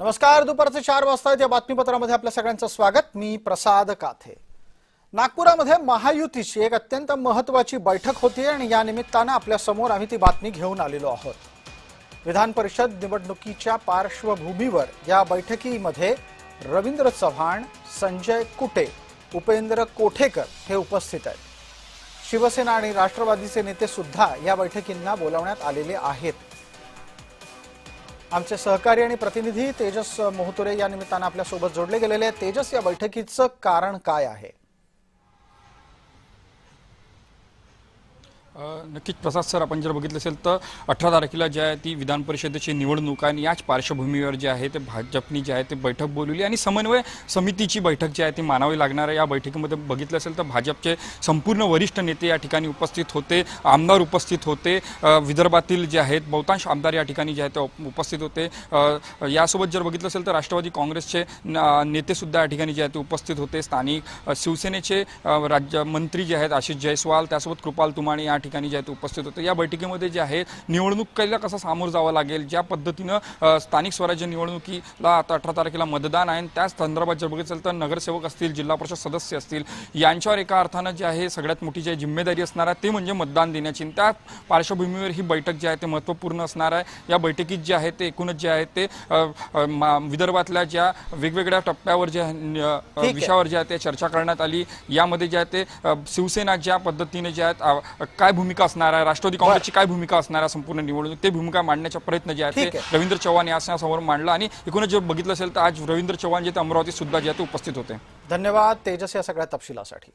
नमस्कार. दुपारचे 4 वाजता या बातमीपत्रामध्ये आपल्या सगळ्यांचं स्वागत. मी प्रसाद काथे. नागपुरामध्ये महायुतीची एक अत्यंत महत्त्वाची बैठक होती आणि या निमित्ताने आपल्या समोर आम्ही ती बातमी घेऊन आलेलो आहोत. विधान परिषद निवडणुकीच्या पार्श्वभूमीवर या बैठकीमध्ये रवींद्र चव्हाण, संजय कुटे, उपेंद्र कोठेकर हे उपस्थित आहेत. शिवसेना आणि राष्ट्रवादीचे नेते सुद्धा या बैठकींना बोलावण्यात आलेले आहेत. आमचे सहकारी आणि प्रतिनिधी तेजस मोहतुरे या निमित्ताने आपल्या सोबत जोडले गेलेले आहेत. तेजस, या बैठकीचं कारण काय आहे? नक्कीच प्रसाद सर, आपण जर बघितलं असेल तर 18 तारखेला जे आहे ती विधान परिषदेची निवडणूक आणि याच पार्श्वभूमीवर जे आहे ते भाजपनी जे आहे ते बैठक बोलवली आणि समन्वय समितीची बैठक जी आहे ती मानावी लागणार आहे. या बैठकीमध्ये बघितलं असेल तर भाजपचे संपूर्ण वरिष्ठ नेते या ठिकाणी उपस्थित होते, आमदार उपस्थित होते, विदर्भातील जे आहेत बहुतांश आमदार या ठिकाणी जे आहेत ते उपस्थित होते. यासोबत जर बघितलं असेल तर राष्ट्रवादी काँग्रेसचे नेते सुद्धा या ठिकाणी जे आहेत ते उपस्थित होते. स्थानिक शिवसेनेचे राज्यमंत्री जे आहेत आशिष जयस्वाल, त्यासोबत कृपाल तुमाणे या ठिकाणी जे आहेत उपस्थित होते. या बैठकीमध्ये जे आहे निवडणुकीला कसं सामोरं जावं लागेल, ज्या पद्धतीनं स्थानिक स्वराज्य निवडणुकीला आता 18 तारखेला मतदान आहे, त्याच संदर्भात जर बघितलं तर नगरसेवक असतील, जिल्हा परिषद सदस्य असतील, यांच्यावर एका अर्थानं जे आहे सगळ्यात मोठी जी जिम्मेदारी असणार आहे ते म्हणजे मतदान देण्याची. त्या पार्श्वभूमीवर ही बैठक जी आहे ते महत्त्वपूर्ण असणार आहे. या बैठकीत जे आहे ते एकूणच जे आहे ते विदर्भातल्या ज्या वेगवेगळ्या टप्प्यावर जे विषयावर जे आहे ते चर्चा करण्यात आली. यामध्ये जे आहे ते शिवसेना ज्या पद्धतीने जे आहेत काय भूमिका असणार आहे, राष्ट्रवादी काँग्रेसची काय भूमिका असणार आहे संपूर्ण निवडणूक, ते भूमिका मांडण्याचा प्रयत्न जे आहे ते रवींद्र चव्हाण यासमोर मांडला. आणि एकूणच जर बघितलं असेल तर आज रवींद्र चव्हाण जे अमरावती सुद्धा जे आहे ते उपस्थित होते. धन्यवाद तेजस या सगळ्या तपशिलासाठी.